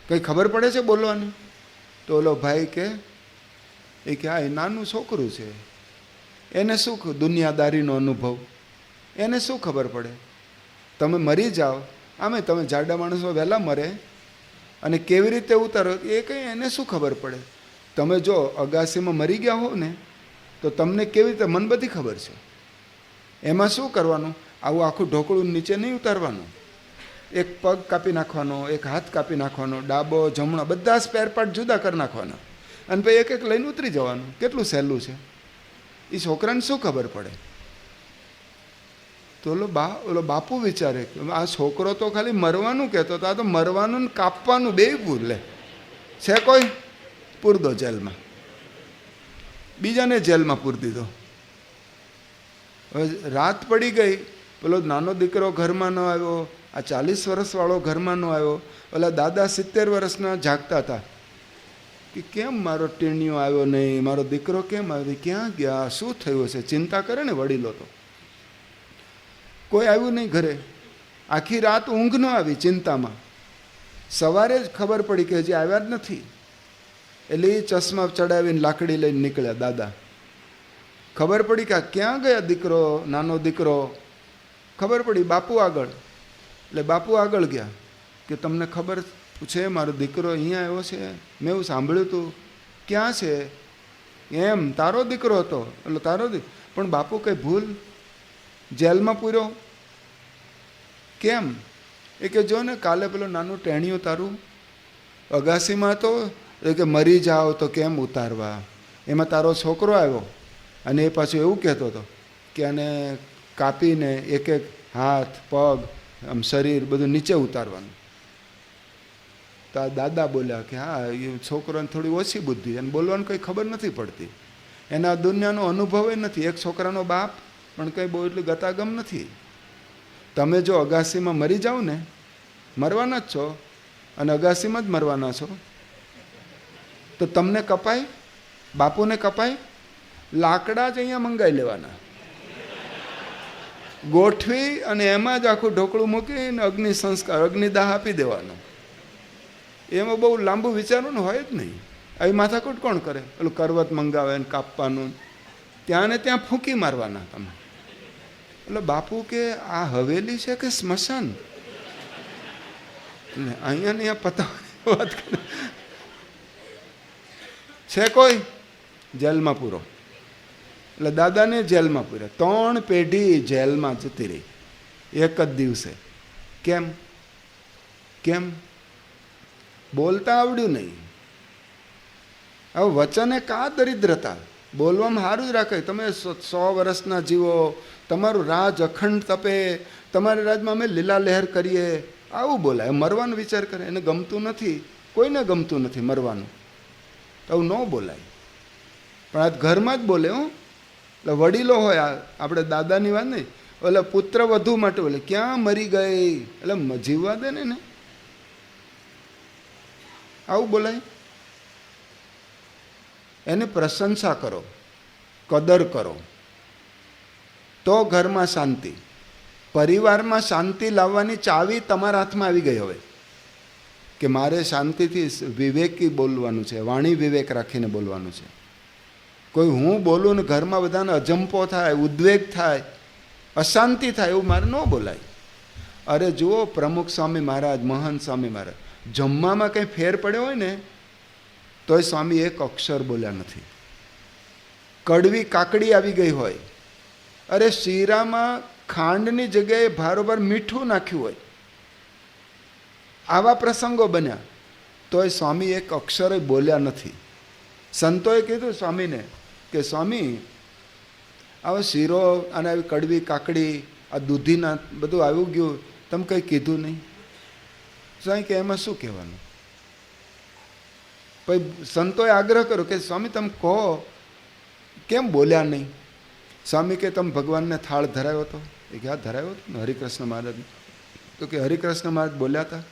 કંઈ ખબર પડે છે બોલવાની? તો ઓલો ભાઈ કે આ એ નાનું છોકરું છે, એને શું દુનિયાદારીનો અનુભવ, એને શું ખબર પડે? તમે મરી જાઓ, આમે તમે જાડા માણસો વહેલા મરે, અને કેવી રીતે ઉતારો એ કંઈ એને શું ખબર પડે? તમે જો અગાસીમાં મરી ગયા હો ને તો તમને કેવી રીતે, મને બધી ખબર છે. એમાં શું કરવાનું? આવું આખું ઢોકળું નીચે નહીં ઉતારવાનું. એક પગ કાપી નાખવાનો, એક હાથ કાપી નાખવાનો, ડાબો જમણો બધા સ્પેર પાર્ટ જુદા કરી નાખવાના, અને પછી એક લઈને ઉતરી જવાનું. કેટલું સહેલું છે. એ છોકરાને શું ખબર પડે? તો ઓલો બાપુ વિચારે આ છોકરો તો ખાલી મરવાનું કહેતો હતો, આ તો મરવાનું ને કાપવાનું બે ભૂલે છે. કોઈ પૂર દો જેલમાં. બીજાને જેલમાં પૂરી દીધો. હવે રાત પડી ગઈ, પેલો નાનો દીકરો ઘરમાં ન આવ્યો, આ 40 વર્ષવાળો ઘરમાં ન આવ્યો. ઓલા દાદા 70 વર્ષના જાગતા હતા કે કેમ મારો ટીણીયો આવ્યો નહીં, મારો દીકરો કેમ આવ્યો, ક્યાં ગયા, શું થયું હશે, ચિંતા કરે ને વડીલો તો. કોઈ આવ્યું નહીં ઘરે, આખી રાત ઊંઘ ન આવી ચિંતામાં. સવારે જ ખબર પડી કે હજી આવ્યા જ નથી. એટલે એ ચશ્મા ચડાવીને લાકડી લઈને નીકળ્યા દાદા. ખબર પડી કે ક્યાં ગયા દીકરો, નાનો દીકરો. ખબર પડી બાપુ આગળ. એટલે બાપુ આગળ ગયા કે તમને ખબર છે મારો દીકરો અહીંયા આવ્યો છે, મેં એવું સાંભળ્યું હતું, ક્યાં છે? એમ તારો દીકરો હતો. એટલે તારો પણ બાપુ કંઈ ભૂલ, જેલમાં પૂર્યો? કેમ? એ કે જો ને કાલે પેલો નાનું ટેણિયું તારું અગાસીમાં હતો, એ કે મરી જાઓ તો કેમ ઉતારવા, એમાં તારો છોકરો આવ્યો અને એ પાછું એવું કહેતો હતો કે આને કાપીને એક એક હાથ પગ આમ શરીર બધું નીચે ઉતારવાનું. તો આ દાદા બોલ્યા કે હા, એ છોકરાને થોડી ઓછી બુદ્ધિ, એને બોલવાની કંઈ ખબર નથી પડતી, એના દુનિયાનો અનુભવ નથી. એક છોકરાનો બાપ પણ કંઈ બહુ એટલી ગતાગમ નથી. તમે જો અગાસીમાં મરી જાઓ ને, મરવાના જ છો અને અગાસીમાં જ મરવાના છો, તો તમને કપાય, બાપુને કપાય, લાકડા જ અહીંયા મંગાવી લેવાના, ગોઠવી અને એમાં જ આખું ઢોકળું મૂકીને અગ્નિ સંસ્કાર, અગ્નિદાહ આપી દેવાનો. એમાં બહુ લાંબુ વિચારવાનું હોય જ નહીં. આવી માથાકૂટ કોણ કરે? પેલું કરવત મંગાવે ને કાપવાનું, ત્યાં ને ત્યાં ફૂંકી મારવાના તમે. એટલે બાપુ કે આ હવેલી છે કે સ્મશાન? અહીંયા ને અહીંયા પતાવવાની વાત કરે છે. કોઈ જેલમાં પૂરો. એટલે દાદાને જેલમાં પૂર્યા. 3 પેઢી જેલમાં જતી રહી એક જ દિવસે. કેમ? કેમ? બોલતા આવડ્યું નહીં. હવે વચને કા દરિદ્રતા? બોલવામાં સારું જ રાખે. તમે 100 વર્ષના જીવો, તમારું રાજ અખંડ તપે, તમારા રાજમાં અમે લીલા લહેર કરીએ, આવું બોલાય. મરવાનો વિચાર કરે, એને ગમતું નથી, કોઈને ગમતું નથી મરવાનું, આવું ન બોલાય. પણ આ ઘરમાં જ બોલે. હું એટલે વડીલો હોય, આપણે દાદાની વાત નહીં, એટલે પુત્ર વધુ માટે બોલે ક્યાં મરી ગઈ, એટલે જીવવા દે ને. આવું બોલાય. એની પ્રશંસા કરો, કદર કરો, તો ઘરમાં શાંતિ. પરિવારમાં શાંતિ લાવવાની ચાવી તમારા હાથમાં આવી ગઈ હવે, કે મારે શાંતિથી વિવેકી બોલવાનું છે, વાણી વિવેક રાખીને બોલવાનું છે. કોઈ હું બોલું ને ઘરમાં બધાને અજંપો થાય, ઉદ્વેગ થાય, અશાંતિ થાય, એવું મારે ન બોલાય. અરે જુઓ, પ્રમુખ સ્વામી મહારાજ, મહંત સ્વામી મહારાજ, જમવામાં કંઈ ફેર પડ્યો હોય ને તોય સ્વામી એક અક્ષર બોલ્યા નથી. કડવી કાકડી આવી ગઈ હોય, અરે શીરામાં ખાંડની જગ્યાએ ભારોભાર મીઠું નાખ્યું હોય, આવા પ્રસંગો બન્યા તોય સ્વામી એક અક્ષર બોલ્યા નથી. સંતોએ કીધું સ્વામીને કે સ્વામી, આવો શીરો અને આવી કડવી કાકડી, આ દૂધીના બધું આવ્યું ગયું, તમે કંઈ કીધું નહીં. સ્વામી કે એમાં શું કહેવાનું? પછી સંતોએ આગ્રહ કર્યો કે સ્વામી તમે કહો, કેમ બોલ્યા નહીં? સ્વામી કે તમે ભગવાનને થાળ ધરાવ્યો હતો? એ કે હા ધરાવ્યો હતો ને, હરિકૃષ્ણ મહારાજ. તો કે હરિકૃષ્ણ મહારાજ બોલ્યા હતા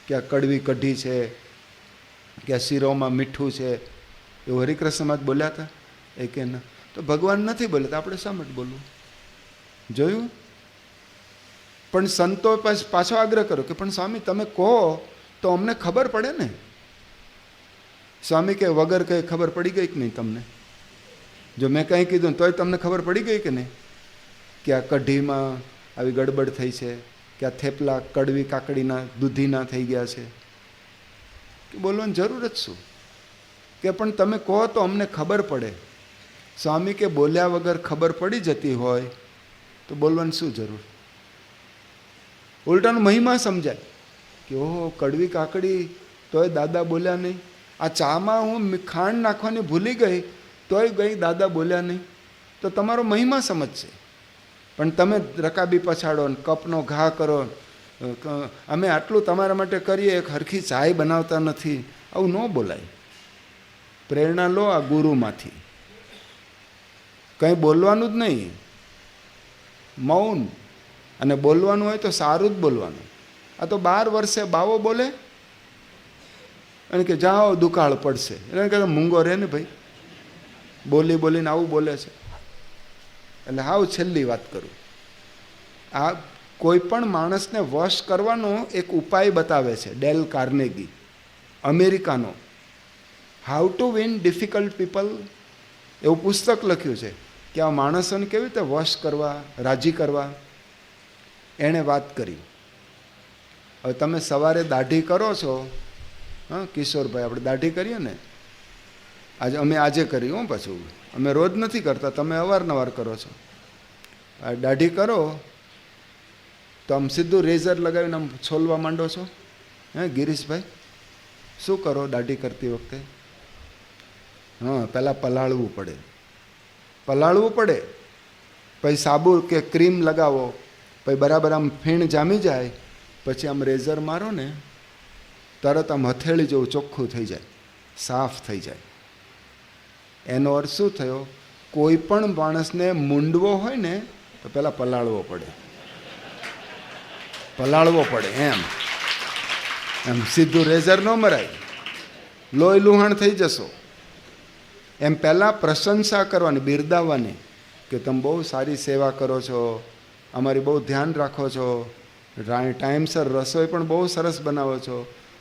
કે આ કડવી કઢી છે, કે આ શીરોમાં મીઠું છે, એવું હરિકૃષ્ણ મહારાજ બોલ્યા હતા? એ કે ના. તો ભગવાન નથી બોલ્યા તો આપણે શા માટે બોલવું? જોયું? પણ સંતો પાછો આગ્રહ કર્યો કે પણ સ્વામી તમે કહો તો અમને ખબર પડે ને. સ્વામી કે વગર કંઈ ખબર પડી ગઈ કે નહીં તમને? જો મેં કંઈ કીધું તોય તમને ખબર પડી ગઈ કે નહીં કે આ કઢીમાં આવી ગડબડ થઈ છે, કે આ થેપલા કડવી કાકડીના દૂધીના થઈ ગયા છે, કે બોલવાની જરૂર જ શું? કે પણ તમે કહો તો અમને ખબર પડે. સ્વામી કે બોલ્યા વગર ખબર પડી જતી હોય તો બોલવાની શું જરૂર? ઉલટાનો મહિમા સમજાય કે ઓહો કડવી કાકડી તોય દાદા બોલ્યા નહીં. આ ચામાં હું ખાંડ નાખવાની ભૂલી ગઈ તોય ગઈ દાદા બોલ્યા નહીં. તો તમારો મહિમા સમજશે. પણ તમે રકાબી પછાડો ને કપનો ઘા કરો, અમે આટલું તમારા માટે કરીએ, એક હરખી ચાય બનાવતા નથી, આવું ન બોલાય. પ્રેરણા લો આ ગુરુમાંથી, કંઈ બોલવાનું જ નહીં. મૌન. અને બોલવાનું હોય તો સારું જ બોલવાનું. આ તો 12 વર્ષે બાવો બોલે અને કે જાઓ દુકાળ પડશે, એને કહે મૂંગો રહે ને ભાઈ, બોલી બોલીને આવું બોલે છે. એટલે હાવ છેલ્લી વાત કરું, આ કોઈ પણ માણસને વશ કરવાનો એક ઉપાય બતાવે છે ડેલ કાર્નેગી, અમેરિકાનો. How to win difficult people એવું પુસ્તક લખ્યું છે કે આ માણસોને કેવી રીતે વશ કરવા, રાજી કરવા, એણે વાત કરી. હવે તમે સવારે દાઢી કરો છો, હા કિશોરભાઈ, આપણે દાઢી કરીએ ને, અમે આજે કરી હો, પાછું અમે રોજ નથી કરતા, તમે અવારનવાર કરો છો. આ દાઢી કરો તો આમ સીધું રેઝર લગાવીને આમ છોલવા માંડો છો, હે ગિરીશભાઈ? શું કરો દાઢી કરતી વખતે? હા, પહેલાં પલાળવું પડે, પછી સાબુ કે ક્રીમ લગાવો, પછી બરાબર આમ ફીણ જામી જાય, પછી આમ રેઝર મારો ને તરત આમ હથેળી જેવું ચોખ્ખું થઈ જાય, સાફ થઈ જાય. એનો અર્થ શું થયો? કોઈ પણ માણસને મૂંડવો હોય ને તો પહેલાં પલાળવો પડે એમ સીધું રેઝર ન મરાય, લોહી લુહાણ થઈ જશો. એમ પહેલાં પ્રશંસા કરવાની, બિરદાવવાની કે તમે બહુ સારી સેવા કરો છો, અમારી બહુ ધ્યાન રાખો છો, ટાઈમસર રસોઈ પણ બહુ સરસ બનાવો છો.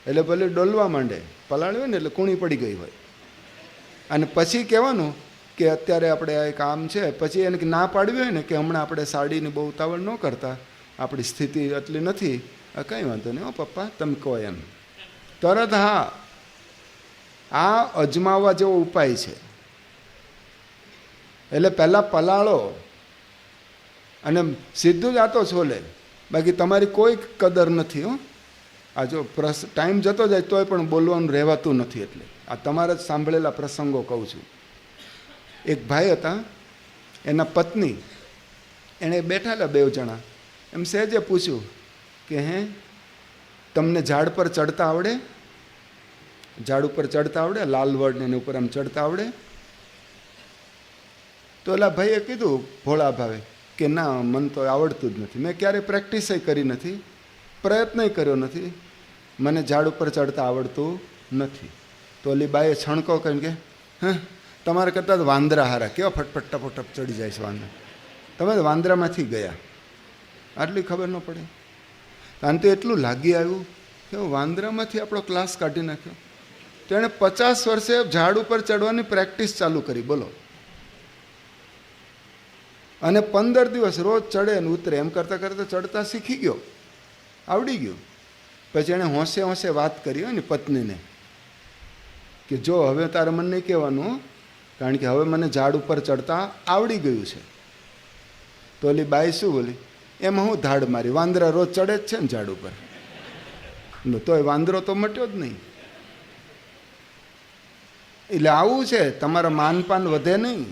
એટલે ભલે ડોલવા માંડે, પલાળ્યું હોય ને એટલે કૂણી પડી ગઈ હોય. અને પછી કહેવાનું કે અત્યારે આપણે આ કામ છે, પછી એને ના પાડવી હોય ને કે હમણાં આપણે સાડીની બહુ ઉતાવળ ન કરતા, આપણી સ્થિતિ એટલી નથી, કંઈ વાંધો નહીં હો પપ્પા, તમે કહો એમ તરત. હા, આ અજમાવવા જેવો ઉપાય છે. એટલે પહેલાં પલાળો અને સીધું જ આતો છોલે, બાકી તમારી કોઈ કદર નથી હો. આ જો ટાઈમ જતો જાય તોય પણ બોલવાનું રહેવાતું નથી. એટલે આ તમારા જ સાંભળેલા પ્રસંગો કહું છું. એક ભાઈ હતા, એના પત્ની, એણે બેઠાલા 2 જણા, એમ સહેજે પૂછ્યું કે હે તમને ઝાડ પર ચડતા આવડે? ઝાડ ઉપર ચડતા આવડે? લાલ વડ એની ઉપર આમ ચડતા આવડે? તો ઓલા ભાઈએ કીધું ભોળા ભાવે કે ના, મને તો આવડતું જ નથી, મેં ક્યારેય પ્રેક્ટિસ કરી નથી, પ્રયત્ન કર્યો નથી, મને ઝાડ ઉપર ચડતા આવડતું નથી. તો ઓલી બાઈએ છણકો કરીને કે હા, તમારા કરતાં તો વાંદરા હારા, કેવા ફટફટ ટપોટપ ચડી જાય છે વાંદરા, તમે તો વાંદરામાંથી ગયા, આટલી ખબર ન પડે? આને તો એટલું લાગી આવ્યું કે વાંદરામાંથી આપણો ક્લાસ કાઢી નાખ્યો. તો એણે 50 વર્ષે ઝાડ ઉપર ચડવાની પ્રેક્ટિસ ચાલુ કરી, બોલો. અને 15 દિવસ રોજ ચડે ને ઉતરે, એમ કરતાં કરતાં ચડતા શીખી ગયો, આવડી ગયું. પછી એણે હોંશે વાત કરી હોય ને પત્નીને કે જો હવે તારે મને નહીં કહેવાનું, કારણ કે હવે મને ઝાડ ઉપર ચડતા આવડી ગયું છે. તો ઓલી બાઈ શું બોલી? એમાં હું ધાડ મારી, વાંદરા રોજ ચડે જ છે ને ઝાડ ઉપર, તોય વાંદરો તો મટ્યો જ નહીં. એટલે આવું છે, તમારા માનપાન વધે નહીં,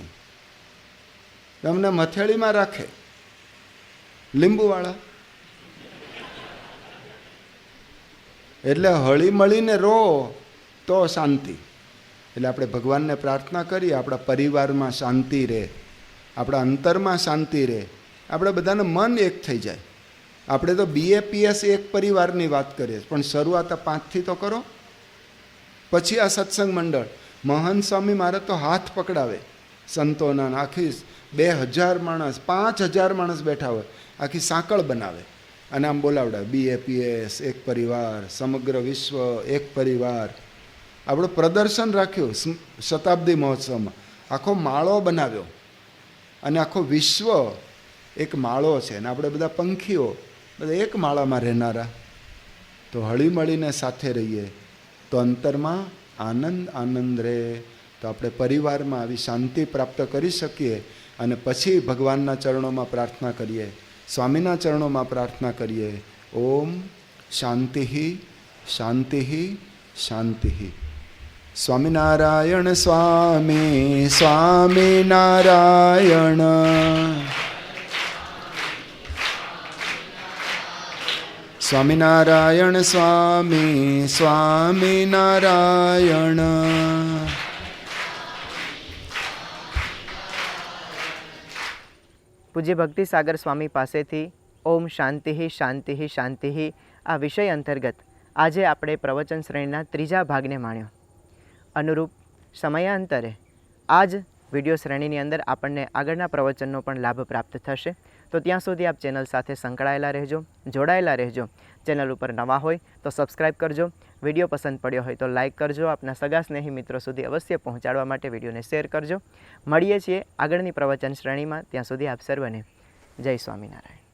તમને મથેળીમાં રાખે લીંબુવાળા. એટલે હળી મળીને રહો તો શાંતિ. એટલે આપણે ભગવાનને પ્રાર્થના કરીએ આપણા પરિવારમાં શાંતિ રહે, આપણા અંતરમાં શાંતિ રહે, આપણે બધાને મન એક થઈ જાય. આપણે તો BAPS એક પરિવારની વાત કરીએ, પણ શરૂઆત 5થી તો કરો. પછી આ સત્સંગ મંડળ, મહંત સ્વામી મારે તો હાથ પકડાવે સંતોના, આખી 2000 માણસ 5000 માણસ બેઠા હોય, આખી સાંકળ બનાવે અને આમ બોલાવડાવે, BAPS એક પરિવાર, સમગ્ર વિશ્વ એક પરિવાર. આપણું પ્રદર્શન રાખ્યું શતાબ્દી મહોત્સવમાં, આખો માળો બનાવ્યો અને આખો વિશ્વ એક માળો છે અને આપણે બધા પંખીઓ બધા એક માળામાં રહેનારા. તો હળી મળીને સાથે રહીએ તો અંતરમાં આનંદ રહે, તો આપણે પરિવારમાં આવી શાંતિ પ્રાપ્ત કરી શકીએ. અને પછી ભગવાનના ચરણોમાં પ્રાર્થના કરીએ, સ્વામીના ચરણોમાં પ્રાર્થના કરીએ. ઓમ શાંતિ શાંતિ શાંતિ. સ્વામિનારાયણ સ્વામી સ્વામિનારાયણ. સ્વામિનારાયણ સ્વામી સ્વામિનારાયણ. પૂજ્ય ભક્તિસાગર સ્વામી પાસેથી ઓમ શાંતિ શાંતિ શાંતિ આ વિષય અંતર્ગત આજે આપણે પ્રવચન શ્રેણીના ત્રીજા ભાગને માણ્યો. અનુરૂપ સમયાંતરે આ જ વિડીયો શ્રેણીની અંદર આપણને આગળના પ્રવચનનો પણ લાભ પ્રાપ્ત થશે. તો ત્યાં સુધી આપ ચેનલ સાથે સંકળાયેલા રહેજો, જોડાયેલા રહેજો. ચેનલ ઉપર નવા હોય તો સબસ્ક્રાઈબ કરજો. વિડીયો પસંદ પડ્યો હોય તો લાઇક કરજો. આપના સગા સ્નેહી મિત્રો સુધી અવશ્ય પહોંચાડવા માટે વિડીયોને શેર કરજો. મળીએ છીએ આગળની પ્રવચન શ્રેણીમાં. ત્યાં સુધી આપ સર્વને જય સ્વામિનારાયણ.